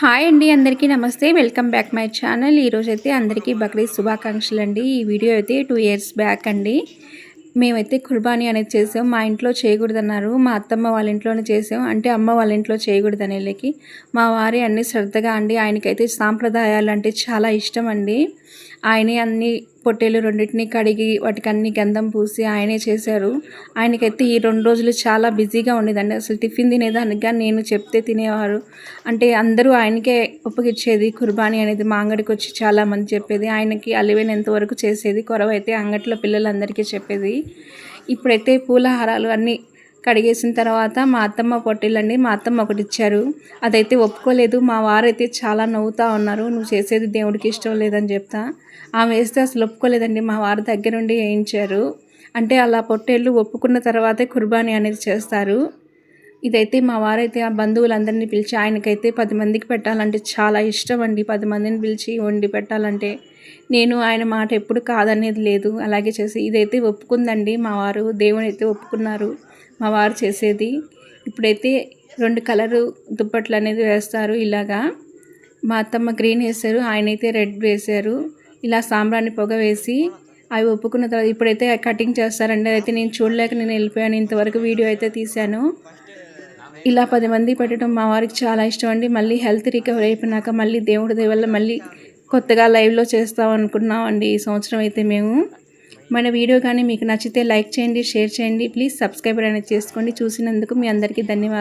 Hi అండి, అందరికీ నమస్తే. Welcome back my channel. ఈరోజైతే అందరికీ బక్రీద్ శుభాకాంక్షలు అండి. ఈ వీడియో అయితే 2 ఇయర్స్ బ్యాక్ అండి. మేమైతే కుర్బానీ అనేది చేసాం. మా ఇంట్లో చేయకూడదన్నారు. మా అత్తమ్మ వాళ్ళ ఇంట్లోనే చేసాం. అంటే అమ్మ వాళ్ళ ఇంట్లో చేయకూడదనేళ్ళకి మా వారి అన్ని శ్రద్ధగా అండి. ఆయనకైతే సాంప్రదాయాలు అంటే చాలా ఇష్టం అండి. ఆయనే అన్ని పొట్టేలు రెండింటిని కడిగి వాటికి అన్ని గంధం పూసి ఆయనే చేశారు. ఆయనకైతే ఈ 2 రోజులు చాలా బిజీగా ఉండేదండి. అసలు టిఫిన్ తినేదానికి నేను చెప్తే తినేవారు. అంటే అందరూ ఆయనకే ఒప్పగిచ్చేది. కుర్బానీ అనేది మా అంగడికి వచ్చి చాలామంది చెప్పేది. ఆయనకి అలివేనంత వరకు చేసేది. కొరవైతే అంగట్లో పిల్లలందరికీ చెప్పేది. ఇప్పుడైతే పూలహారాలు అన్నీ కడిగేసిన తర్వాత మా అత్తమ్మ పొట్టేళ్ళండి, మా అత్తమ్మ ఒకటి ఇచ్చారు. అదైతే ఒప్పుకోలేదు. మా వారైతే చాలా నవ్వుతూ ఉన్నారు. నువ్వు చేసేది దేవుడికి ఇష్టం లేదని చెప్తా. ఆమె వేస్తే అసలు ఒప్పుకోలేదండి. మా వారి దగ్గరుండి వేయించారు. అంటే అలా పొట్టేళ్ళు ఒప్పుకున్న తర్వాతే కుర్బానీ అనేది చేస్తారు. ఇదైతే మా వారైతే ఆ బంధువులందరినీ పిలిచి ఆయనకైతే 10 మందికి పెట్టాలంటే చాలా ఇష్టం అండి. 10 మందిని పిలిచి వండి పెట్టాలంటే నేను ఆయన మాట ఎప్పుడు కాదనేది లేదు. అలాగే చేసి ఇదైతే ఒప్పుకుందండి మా వారు. దేవుని అయితే ఒప్పుకున్నారు మా వారు చేసేది. ఇప్పుడైతే 2 కలరు దుప్పట్లు అనేది వేస్తారు. ఇలాగా మా అత్తమ్మ గ్రీన్ వేశారు, ఆయనైతే రెడ్ వేశారు. ఇలా సాంబ్రాణి పొగ వేసి అవి ఒప్పుకున్న తర్వాత ఇప్పుడైతే కటింగ్ చేస్తారండి. అయితే నేను చూడలేక నేను వెళ్ళిపోయాను. ఇంతవరకు వీడియో అయితే తీశాను. ఇలా 10 మంది పెట్టడం మా వారికి చాలా ఇష్టం అండి. మళ్ళీ హెల్త్ రికవరీ అయిపోయినాక మళ్ళీ దేవుడి దయ వల్ల మళ్ళీ కొత్తగా లైవ్లో చేస్తాం అనుకున్నామండి ఈ సంవత్సరం అయితే మేము. మన వీడియో కానీ మీకు నచ్చితే లైక్ చేయండి, షేర్ చేయండి. ప్లీజ్ సబ్స్క్రైబర్ అనేది చేసుకోండి. చూసినందుకు మీ అందరికీ ధన్యవాదాలు.